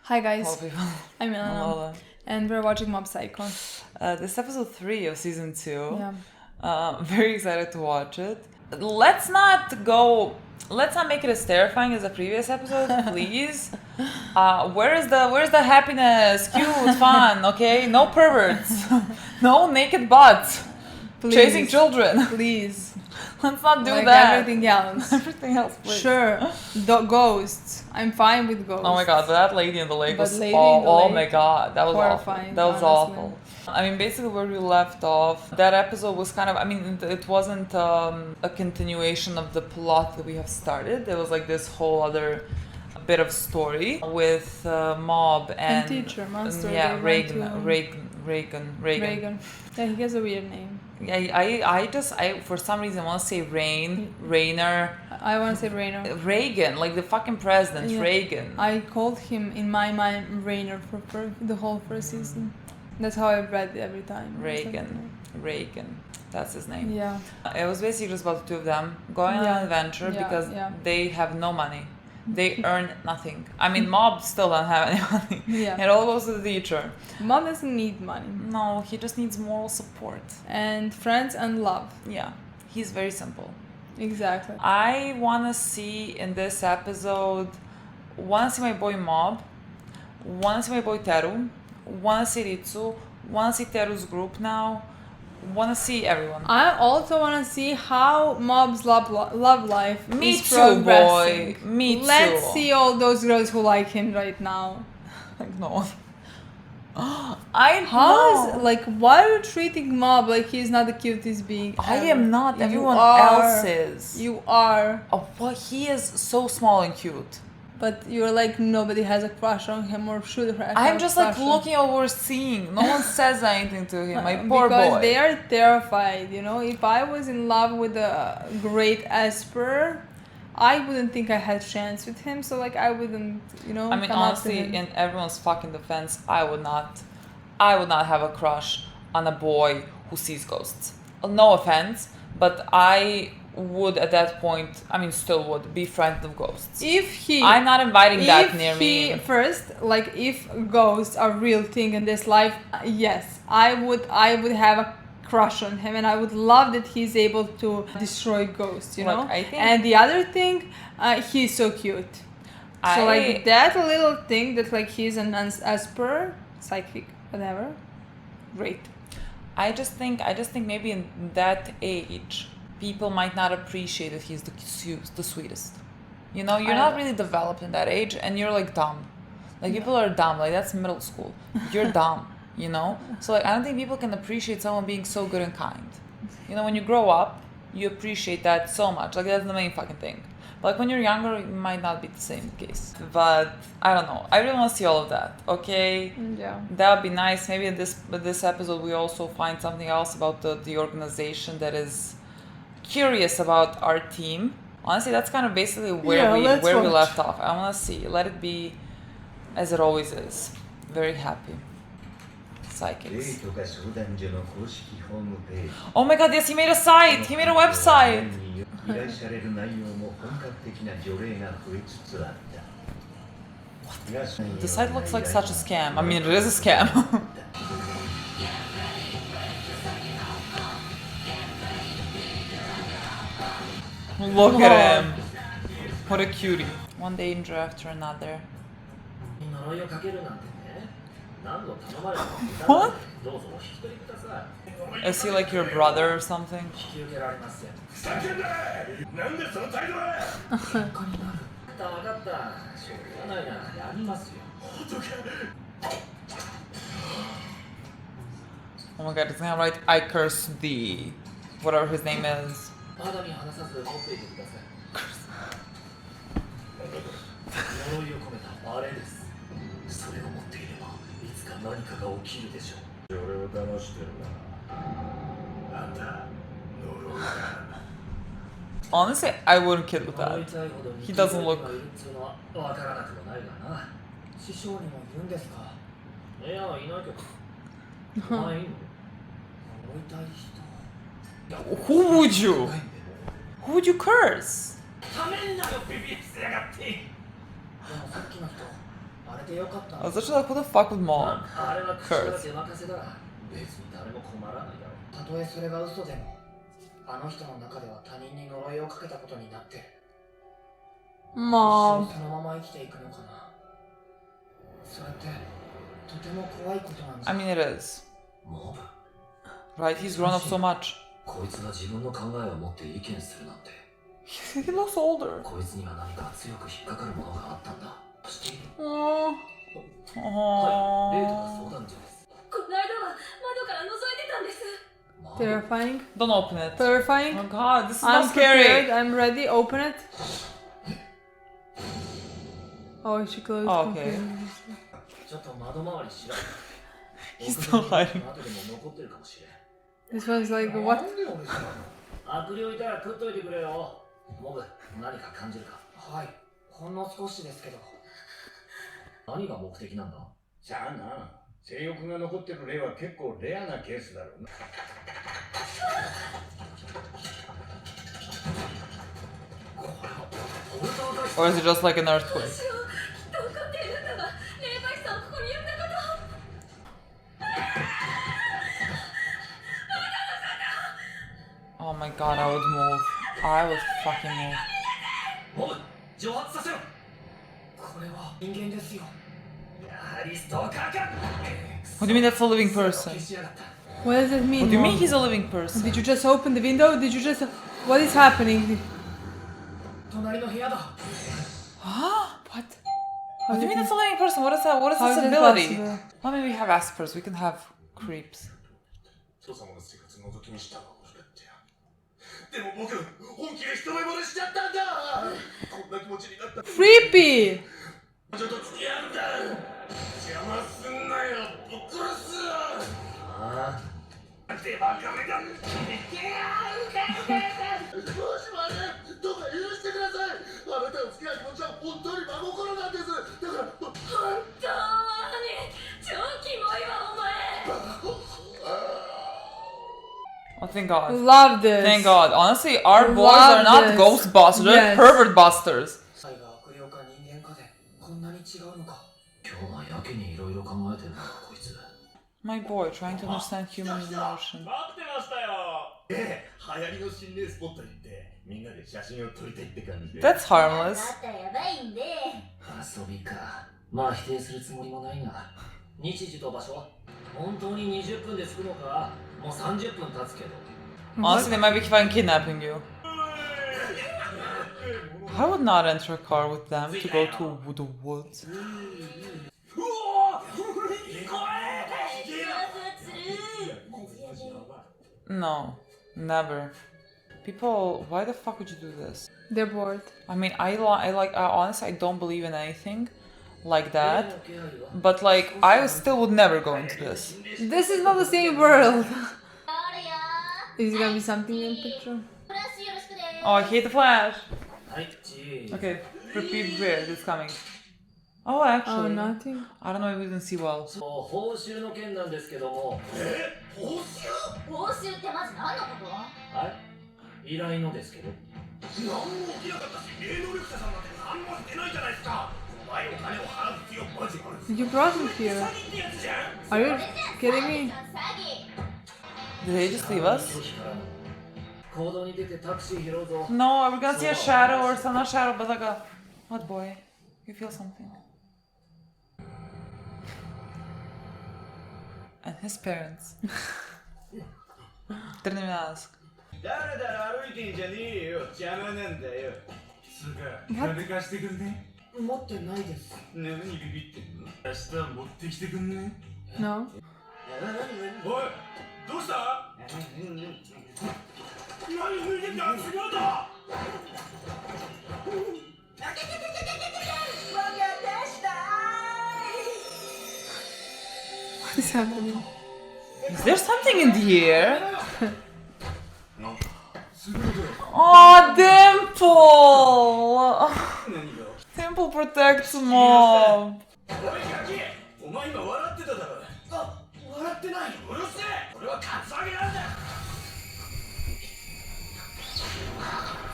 Hi guys, Hello people. I'm Milena, Lola. and we're watching Mob Psycho. This is episode 3 of season 2. Yeah. Very excited to watch it. Let's not make it as terrifying as the previous episode, please. Where's the happiness, cute, fun, okay? No perverts. No naked butts. Please. Chasing children. Please. Let's not do like that. Everything else. Everything else, please. Sure. Ghosts. I'm fine with ghosts. Oh my god, but that lady in the lake was oh my god, that was horrifying, awful. That was honestly. awful. I mean, basically where we left off, that episode was kind of, I mean, it wasn't a continuation of the plot that we have started. There was like this whole other bit of story with Mob and teacher, Master. Yeah, Reagan. Yeah, he has a weird name. Yeah, I for some reason want to say Rainer. I want to say Rainer. Reagan, like the fucking president, Yeah. Reagan. I called him in my mind Rainer for the whole first season. That's how I read it every time. Reagan. That's his name. Yeah. It was basically just about the two of them going on an adventure because they have no money. They earn nothing. I mean, Mob still don't have any money. Yeah. It all goes to the teacher. Mob doesn't need money. No, he just needs moral support. And friends and love. Yeah. He's very simple. Exactly. I want to see in this episode, want to see my boy Mob, want to see my boy Teru, want to see Ritsu, want to see Teru's group now, want to see everyone. I also want to see how Mob's love life Me is too, progressing. boy. Me too. Let's see all those girls who like him right now. Like, no. Why are you treating Mob like he's not the cutest being I ever? am not. Everyone are. else is. You are. Oh, well, he is so small and cute. But you're like, nobody has a crush on him or should have I'm just like looking at what we're seeing. No one says anything to him. My poor boy. Because they are terrified, you know. If I was in love with a great Esper, I wouldn't think I had a chance with him. So like, I wouldn't, you know. I mean, honestly, in everyone's fucking defense, I would not have a crush on a boy who sees ghosts. No offense, but I would at that point, I mean, still would be frightened of ghosts. I'm not inviting that near me. First, like, if ghosts are real thing in this life, yes, I would have a crush on him, and I would love that he's able to destroy ghosts, you know. I think, and the other thing, he's so cute. So like that little thing that like he's an Esper, psychic, whatever, great. I just think maybe in that age, people might not appreciate that he's the sweetest. You know, you're not really developed in that age, and you're like dumb. Like people are dumb. Like that's middle school. You're dumb. You know. So like I don't think people can appreciate someone being so good and kind. You know, when you grow up, you appreciate that so much. Like that's the main fucking thing. But like when you're younger, it might not be the same case. But I don't know. I really want to see all of that. Okay. Yeah. That would be nice. Maybe in this episode we also find something else about the organization that is curious about our team. Honestly, that's kind of basically where we left off. I want to see. Let it be as it always is. Very happy. Psychics. Oh my god, yes, he made a site! He made a website! What? The site looks like such a scam. I mean, it is a scam. Look at him. What a cutie. One danger after another. What? Is he like your brother or something? Oh my god, it's gonna write I curse thee. Whatever his name is. Honestly, I wouldn't kid with that. He doesn't look. Who would you? Who would you curse? I was literally like, who the fuck would mom curse? 別に誰も困らないだろう。たとえそれが嘘でも、あの人の中では他人に呪いをかけたことになってる。Mom. そのまま生きていくのかな。それってとても怖いことなんじゃ。 I mean, it is. Right? He's grown up so much. こいつが自分の考えを持って意見するなんて。He looks older. こいつには何か強く引っかかるものがあったんだ。している。 Aww. はい、レイとか相談所です。 Terrifying. Don't open it. Terrifying. Oh god, this is I'm not scary. prepared. I'm ready. Open it. Oh, she closed. Oh, okay. completely. ちょっと窓周りしら。 He's still hiding. 後でも残ってるかもしれん。 This one's like, what? 悪霊いたら食っといてくれよ。モブ、何か感じるか。はい、ほんの少しですけど。何が目的なんだ。さあな、性欲が残ってる例は結構レアなケースだろうな。Or is it just like an earthquake? Oh my god, I would move. I would fucking move. モブ、蒸発させろ。これは人間ですよ。やはりストーカーか。 What do you mean that's a living person? What does it mean? What do you mean Mom? he's a living person? Did you just open the window? Did you just... What is happening? 隣の部屋だ。 Huh? What? How What do you did mean that's a living person? What is that? What is How this is it ability? possible? Well, maybe we have aspers. We can have creeps. 人様の生活覗き見したの俺ってや。でも僕、本気で一目惚れしちゃったんだ。こんな気持ちになった。 Creepy! ちょっと付き合うんだ。邪魔すんなよ。ぶっ殺す。ああ。手ばかめだ。もしもね、どうか許してください。あなたを好きな気持ちは本当に真心なんです。だから。 Oh, thank God. Love this. Thank God. Honestly, our boys Love are not this. ghostbusters. They're Yes. pervert busters. サイが悪霊か人間かでこんなに違うのか。今日はやけにいろいろ考えてるなこいつ。 My boy, trying to understand human emotion. 待ってましたよ。流行りの心霊スポットに行ってみんなで写真を撮りたいって感じで。 That's harmless. 遊びか。まあ否定するつもりもないが。日時と場所は本当に20分で着くのか。もう30分経つけど。 Honestly, they might be fucking kidnapping you. I would not enter a car with them to go to the woods. No, never. People, why the fuck would you do this? They're bored. I mean, honestly, I don't believe in anything like that. But like, I still would never go into this. This is not the same world. Is it gonna be something in the picture? Oh, I hate the flash. はいチー。 Okay, prepare, it's coming. Oh, Oh, actually, nothing. I don't know if we can see well. 報酬の件なんですけども。報酬？報酬ってマジ何のこと？はい。依頼のですけど。何も起きなかったし、霊能力者さんなんて何もしてないじゃないですか。お前お金を払う必要マジある。 You brought him here. 詐欺ってやつじゃん。 Are you kidding me? 詐欺。 Did they just leave us? 行動に出てタクシー拾うぞ。 No, are we gonna see a shadow or some, not shadow, but like a... What boy? You feel something? And his parents. Didn't even ask. だらだら歩いてんじゃねえよ。邪魔なんだよ。つうか、金貸してくんね。持ってないです。何ビビってんの？明日持ってきてくんね。 No. おい、どうした？何抜いてんだ？すごいだ。 What is happening? Is there something in the air? Oh, Dimple! Dimple protects mom. おいガキ、お前今笑ってただろ。あ、笑ってない。うるせえ。俺はカツアゲなんだ。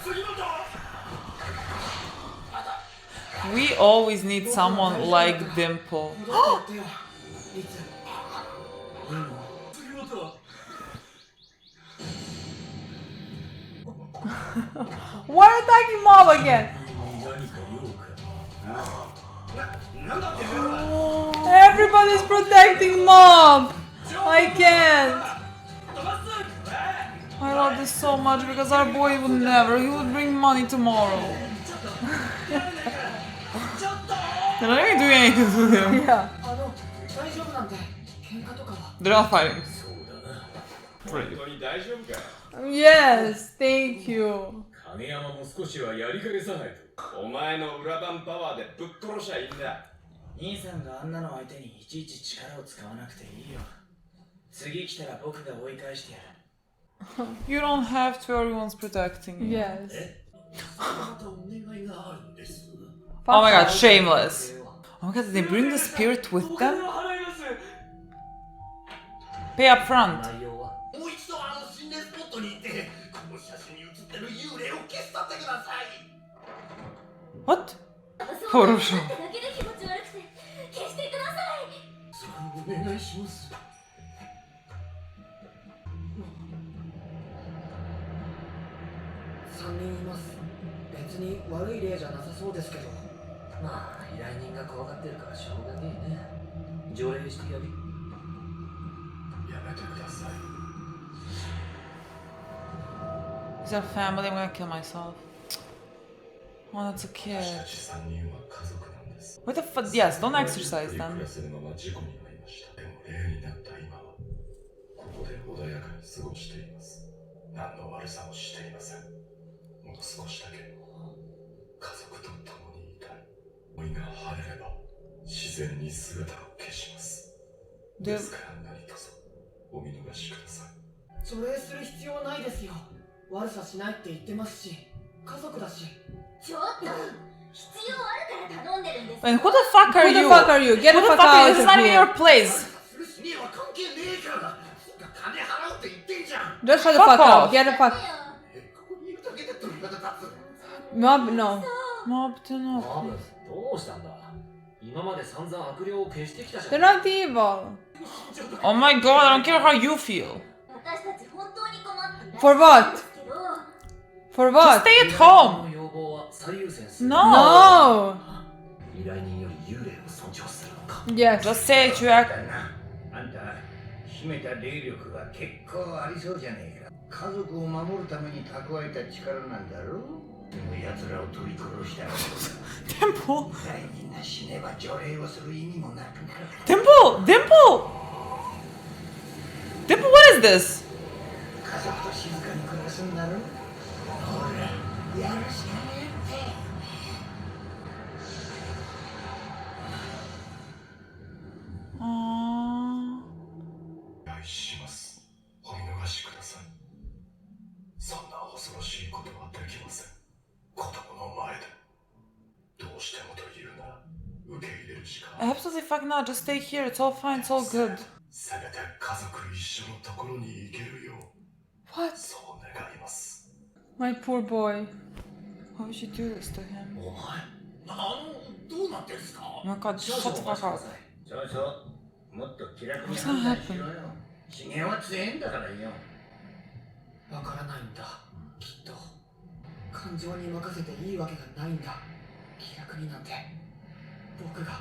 次のと。We always need someone like Dimple. 戻って言ってよいついいの杉本 Why are you attacking Mob again? 何か用かなんだって Everybody's protecting Mob. I can't. I love this so much because our boy would never. He would bring money tomorrow. They're not even doing anything to him. Yeah. 大丈夫なんで喧嘩とかは They're not fighting. そうだな Pretty. 本当に大丈夫か Yes, thank you. 影山も少しはやりかけさないとお前の裏番パワーでぶっ殺しゃいいんだ兄さんがあんなの相手にいちいち力を使わなくていいよ次来たら僕が追い返してやる You don't have to. Everyone's protecting you. Yes. またお願いがあるんです Oh my god, shameless. Oh my god, did they bring the spirit with them? Pay up front. 内容はもう一度あの心霊スポットに行ってこの写真に写ってる幽霊を消し去ってください What? そうだ Photoshop. だけで気持ち悪くて消してくださいそれお願いします3人います別に悪い例じゃなさそうですけどまあ依頼人が怖がってるからしょうがねえね条例してやるやめてください Is that family? I'm gonna kill myself. Oh, that's a 私 kid. たち3人は家族なんです What the fuck? Yes, don't exercise 暮 them. らせるまま事故に遭いましたでも霊になった今はここで穏やかに過ごしています何の悪さもしていませんもう少しだけ家族と共にいたい思いが晴れれば自然に姿を消しますですから何卒お見逃しください除霊する必要はないですよ悪さしないって言ってますし家族だしちょっと必要あるから頼んでるんです And who the fuck are Who the you? fuck are you? Get the Who the fuck fuck are you? out This is of not even your here. place. するしねえは関係ねえから金払うって言ってんじゃん Just shut the Fuck fuck up. off. Get the fuck. ここにいるだけで鳥肌立つ Mob, no. Mob to マ no. ブどうしたんだ今まで散々悪霊を消してきたじゃ They're ん not evil. Oh my god, I don't care how you feel. 私たち本当に困っていらっしゃ For るん what? ですけど For Just what? stay at home. 依頼人の要望は最優先する No. No. 依頼人より幽霊を尊重するのか Yes. Just say it, you act. あんた秘めた霊力が結構ありそうじゃねえか家族を守るために蓄えた力なんだろうでも奴らを取り殺したら Dimple. 大人が死ねば除霊をする意味もなくなる Dimple. Dimple. Dimple, what is this? 家族と静かに暮らすんだろほらやるしかねえって Aww. お願いしますお見逃しくださいそんな恐ろしいことはできません子供の前でどうしてもと言うなら受け入れるしか Absolutely fucking not. Just stay here. It's all fine. It's all good. せめて家族一緒のところに行けるよう What? そう願います My poor boy. Why would you do this to him? お前どうなってんすか Oh my god, 少 shut 々 the お待 fuck ちくだ up. さいそうそうもっと気楽に What's 判断 gonna しろよ資源は強えんだからよわからないんだきっと感情に任せていいわけがないんだ気楽になんて僕が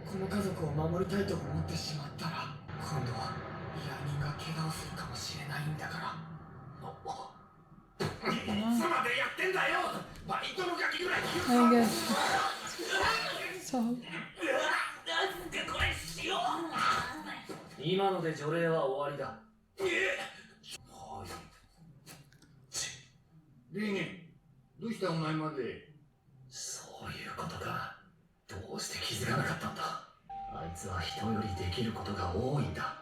この家族を守りたいと思ってしまったら今度は依頼人が怪我をするかもしれないんだからいつまでやってんだよバイトのガキぐらい I guess. So. 今ので除霊は終わりだレゲンどうしたお前までそういうことかどうして気づかなかったんだあいつは人よりできることが多いんだ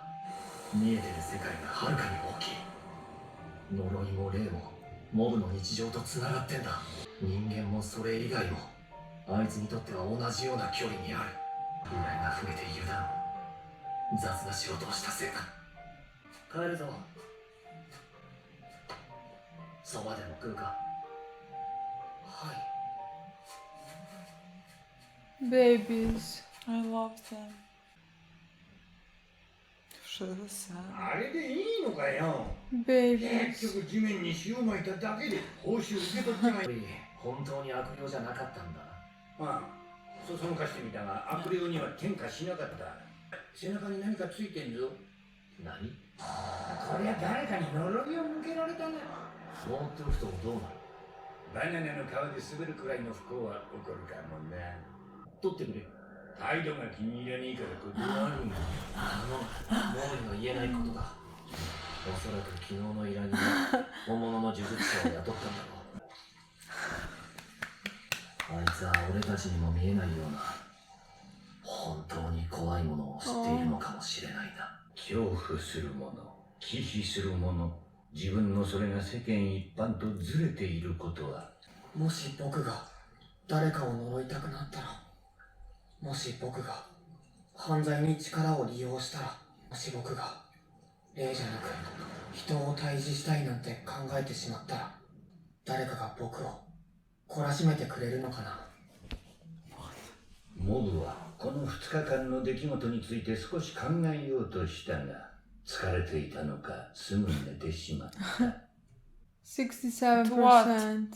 見えてる世界がはるかに大きい呪いも霊もモブの日常とつながってんだ人間もそれ以外もあいつにとっては同じような距離にある依頼が増えているだろう雑な仕事をしたせいだ帰るぞそばでも食うかはい Babies. I loved him. So sad. あれでいいのかよ。 Babies. 結局地面に塩をまいただけで報酬受け取っちまい。本当に悪霊じゃなかったんだ。まあ、そそのかしてみたが悪霊には転化しなかった。背中に何かついてんぞ。何？こりゃ誰かに呪いを向けられたな。放っておくとどうなる？バナナの皮で滑るくらいの不幸は起こるかもな。取ってくれ。態度が気に入らねえから断るんだ。もうの言えないことだ。おそらく昨日の依頼人は本物の呪術者を雇ったんだろう。あいつは俺たちにも見えないような本当に怖いものを知っているのかもしれないな。恐怖するもの、忌避するもの、自分のそれが世間一般とずれていることは。もし僕が誰かを呪いたくなったら、もし僕が犯罪に力を利用したら、もし僕が霊じゃなく人を退治したいなんて考えてしまったら、誰かが僕を懲らしめてくれるのかな。モブはこの2日間の出来事について少し考えようとしたが、疲れていたのかすぐ寝てしまった。 67%.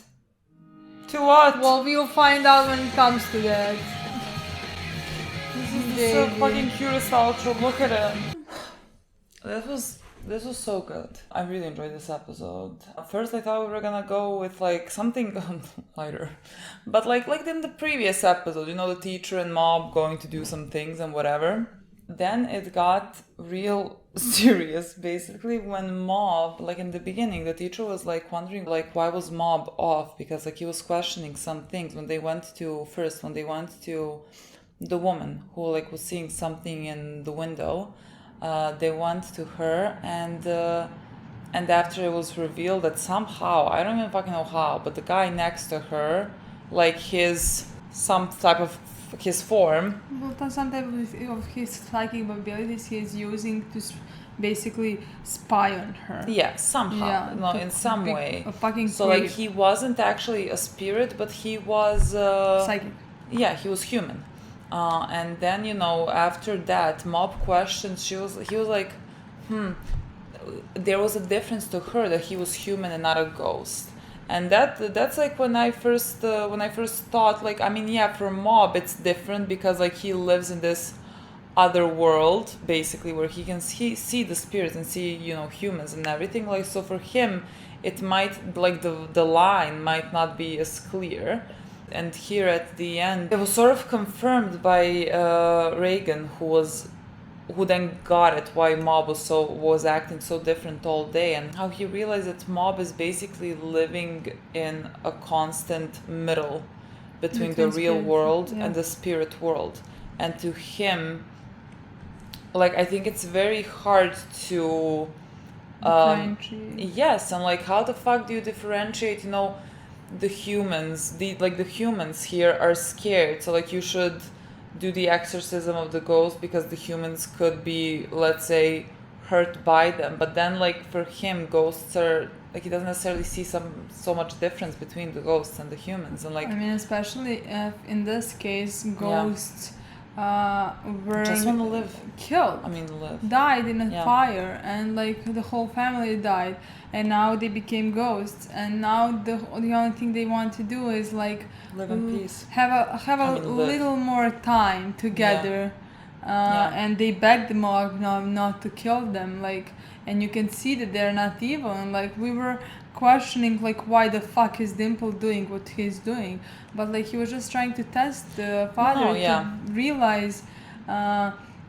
To what? Well, we'll find out when it comes to that. This is so fucking cutest outro. Look at it. This was so good. I really enjoyed this episode. At first I thought we were gonna go with like something lighter. But like in the previous episode, you know, the teacher and mob going to do some things and whatever. Then it got real serious basically when mob, like in the beginning, the teacher was like wondering like why was mob off, because like he was questioning some things when they went to the woman who like was seeing something in the window. They went to her and after it was revealed that somehow, I don't even fucking know how, but the guy next to her, like his form. Well, some type of his psychic abilities he is using to basically spy on her. Yeah, somehow, Yeah, no, in some big- way. a fucking So like creep. he wasn't actually a spirit, but he was Psychic. yeah, he was human. And then, you know, after that mob questions, he was like, there was a difference to her that he was human and not a ghost. And that's like when I first thought, like, I mean, yeah, for mob it's different because like he lives in this other world basically where he can see the spirits and see, you know, humans and everything, like, so for him it might, like, the line might not be as clear. And here at the end it was sort of confirmed by Reagan, who then got it, why mob was acting so different all day, and how he realized that mob is basically living in a constant middle between the real spirits, world yeah. and the spirit world. And to him, like, I think it's very hard to Differentiate. yes, and like how the fuck do you differentiate, you know, the humans here are scared, so like you should do the exorcism of the ghost because the humans could be, let's say, hurt by them, but then like for him ghosts are like, he doesn't necessarily see so much difference between the ghosts and the humans, and like I mean, especially if in this case ghosts were just want to live, killed. I mean live. Died in a Yeah. fire, and like the whole family died, and now they became ghosts, and now the only thing they want to do is like Live in peace. have a live. little more time together. Yeah. And they beg the mob not to kill them, like, and you can see that they're not evil, and like we were questioning like why the fuck is Dimple doing what he's doing, but like he was just trying to test the father to realize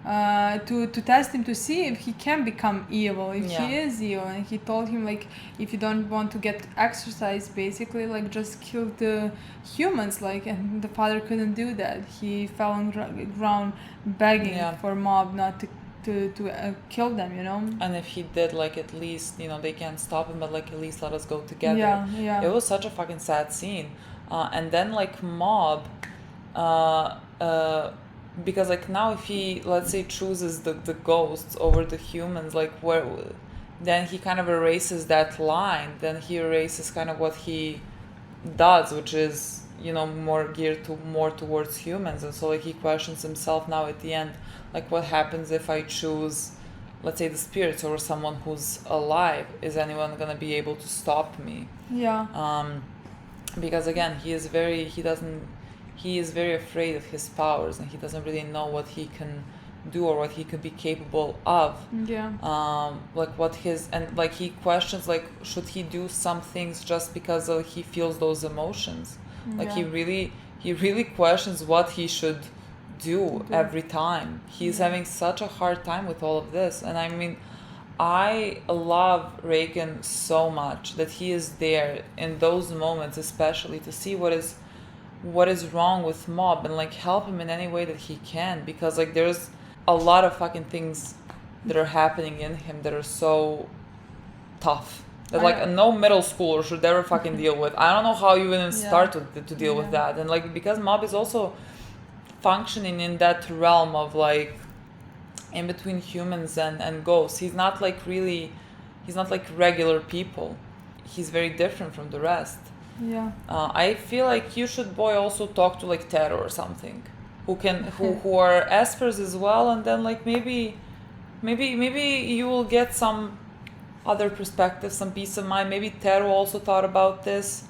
to test him to see if he can become evil, if he is evil. And he told him like, if you don't want to get exercised, basically like just kill the humans, like, and the father couldn't do that. He fell on ground begging for mob not to kill them, you know. And if he did, like, at least, you know, they can't stop him, but like at least let us go together. Yeah. It was such a fucking sad scene. And then like mob because like now if he, let's say, chooses the ghosts over the humans, like, where then he kind of erases that line, then he erases kind of what he does, which is, more geared to more towards humans, and so like he questions himself now at the end, like what happens if I choose, let's say, the spirits over someone who's alive? Is anyone gonna be able to stop me? Yeah. Because again, he is very afraid of his powers, and he doesn't really know what he can do or what he could be capable of. Yeah. He questions, like, should he do some things just because he feels those emotions? Like he really questions what he should do every time. He's having such a hard time with all of this. And I mean, I love Reagan so much that he is there in those moments, especially to see what is wrong with Mob and like help him in any way that he can, because like there's a lot of fucking things that are happening in him that are so tough that like no middle schooler should ever fucking deal with. I don't know how you even start to deal with that. And like because Mob is also functioning in that realm of like in between humans and ghosts. He's not like regular people. He's very different from the rest. Yeah. I feel like you should, boy, also talk to like Taro or something, who are espers as well, and then like maybe you will get some other perspective, some peace of mind. Maybe Taro also thought about this.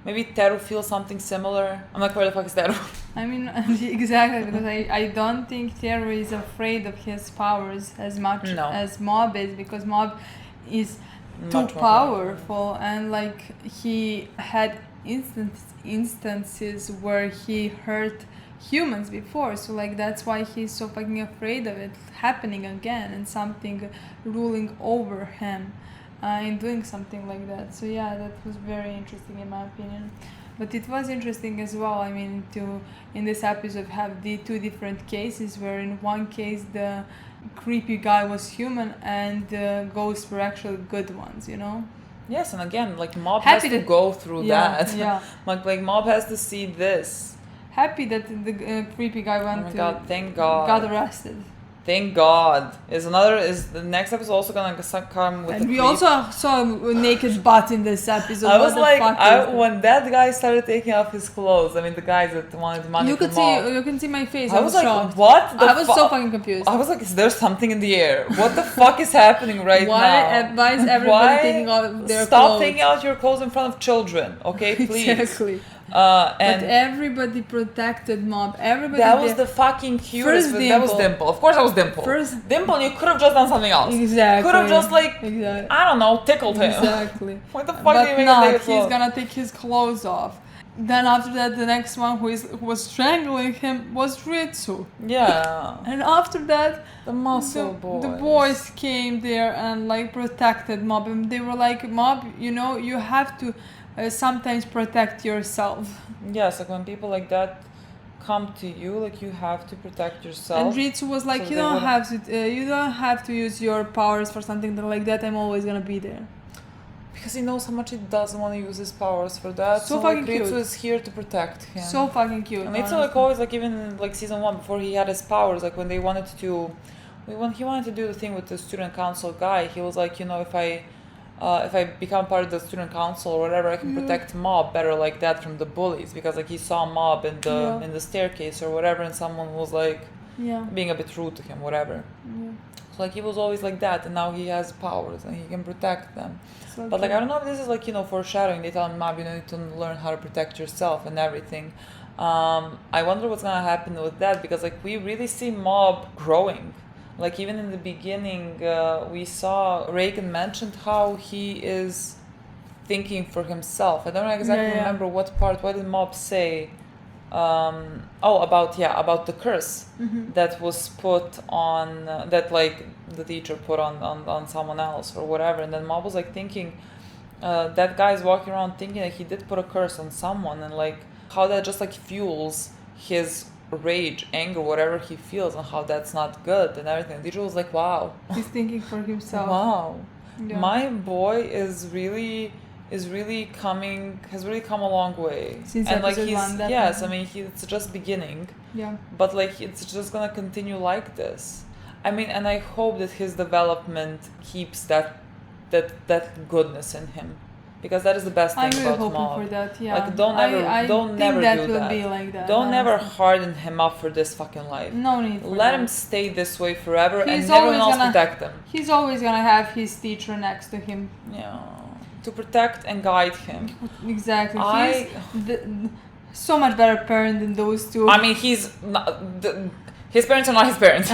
Maybe Taro feels something similar. I'm like, where the fuck is Taro? I mean, exactly, because I don't think Taro is afraid of his powers as much as Mob is, because Mob is too powerful, and like he had instances where he hurt humans before, so like that's why he's so fucking afraid of it happening again and something ruling over him in doing something like that. So yeah, that was very interesting in my opinion. But it was interesting as well, I mean, to in this episode have the two different cases, where in one case the creepy guy was human and the ghosts were actually good ones, you know? Yes, and again, like Mob has to go through that. Yeah. like Mob has to see this. Happy that the creepy guy thank God. got arrested. Thank God. Is the next episode also gonna come with? And we also saw a naked butt in this episode. I was like, when that guy started taking off his clothes. I mean, the guys that wanted money. You can see my face. I was like, shocked. what? I was so fucking confused. I was like, is there something in the air? What the fuck is happening right now? Why is everybody taking off their clothes? Stop taking out your clothes in front of children, okay? Please. Exactly. And but everybody protected Mob. Everybody. That was the fucking cutest. That was Dimple. Of course, that was Dimple. Dimple, you could have just done something else. Exactly. Could have just I don't know, tickled him. Exactly. What the fuck? But no, he's gonna take his clothes off. Then after that, the next one who was strangling him was Ritsu. Yeah. And after that, the muscle boys. The boys came there and like protected Mob, and they were like, Mob, you know, you have to sometimes protect yourself. Yes, like when people like that come to you, like you have to protect yourself. And Ritsu was like, so you don't have to use your powers for something like that. I'm always gonna be there. Because he knows how much he doesn't want to use his powers for that. So fucking like, cute. Ritsu is here to protect him. So fucking cute. And Ritsu like always like even in like season 1 before he had his powers, like when they wanted to, when he wanted to do the thing with the student council guy, he was like, you know, if I become part of the student council or whatever, I can protect Mob better like that from the bullies, because like he saw Mob in the staircase or whatever, and someone was like being a bit rude to him, whatever. So like he was always like that, and now he has powers and he can protect them. So but like I don't know if this is like, you know, foreshadowing. They tell him, Mob, you need to learn how to protect yourself and everything. I wonder what's gonna happen with that, because like we really see Mob growing. Like even in the beginning, we saw Reagan mentioned how he is thinking for himself. I don't exactly remember what part. What did Mob say? About the curse that was put on that like the teacher put on someone else or whatever. And then Mob was like thinking, that guy's walking around thinking that he did put a curse on someone, and like how that just like fuels his rage, anger, whatever he feels, and how that's not good and everything. The teacher was like, wow, he's thinking for himself. Wow, my boy has really come a long way since and like he's one, yes, I mean it's just beginning, but like it's just gonna continue like this. I mean, and I hope that his development keeps that goodness in him, because that is the best thing I'm really about hoping Mob. for that. Yeah. Like, don't never, I don't think never that do will that. be like that. Don't never honestly. harden him up for this fucking life. No need for Let that. him stay this way forever, He's and everyone always else gonna- protect him. He's always gonna have his teacher next to him. Yeah, to protect and guide him. Exactly. I- He's so much better parent than those two. I mean, his parents are not his parents.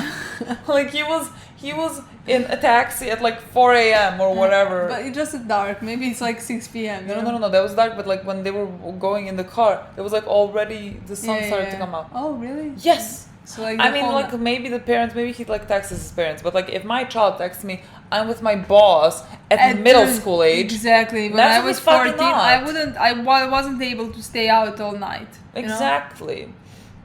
Like he was in a taxi at like 4 a.m. or whatever. But it's just dark. Maybe it's like 6 p.m. No, that was dark. But like when they were going in the car, it was like already the sun started to come out. Oh, really? Yes. So like I mean, like maybe the parents, maybe he like texts his parents, but like if my child texts me, I'm with my boss at middle school age. Exactly. When That's I what was he's fucking 14, not. I wasn't able to stay out all night. you know? Exactly.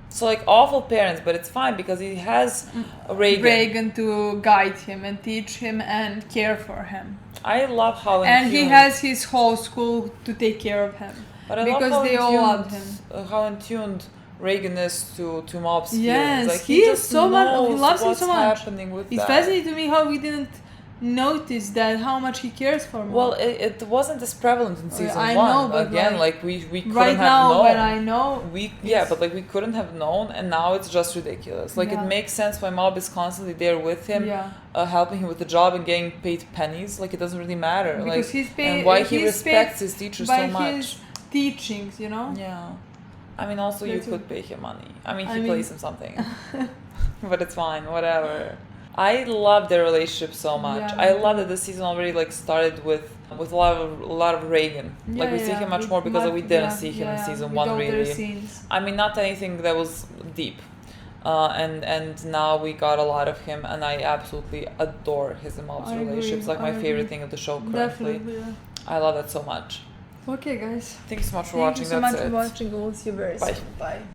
So like awful parents, but it's fine because he has Reagan to guide him and teach him and care for him. I love how And he tuned- has his whole school to take care of him. but I because love how they in all tuned- loved him. How in tuned Reagan is to Mob's feelings. Yes, Like, he is just so much. He knows loves him what's so much. happening with It's that. fascinating to me how we didn't notice that, how much he cares for me. Well, it wasn't as prevalent in season I one. know, but again, like, we couldn't right have now, known. when I know, But like we couldn't have known, and now it's just ridiculous. Like Yeah. it makes sense why Mob is constantly there with him, Yeah. helping him with the job and getting paid pennies. Like it doesn't really matter. Because like he's paid, and why he he's respects paid his teachers by so much. his teachings, you know. Yeah, I mean, also you That's could pay him money. I mean, I he mean- pays him something, but it's fine. Whatever. I love their relationship so much. Yeah, I me love that the season already like started with a lot of Reagan. Like we see him much more because we didn't see him in season one really. Scenes. I mean, not anything that was deep. And now we got a lot of him, and I absolutely adore his and Mob's I agree, relationship. It's like my I favorite agree. thing of the show currently. Definitely. Yeah. I love it so much. Okay, guys. Thank you so much for Thank watching. you so That's much it. for watching. We'll see you very Bye. soon. Bye.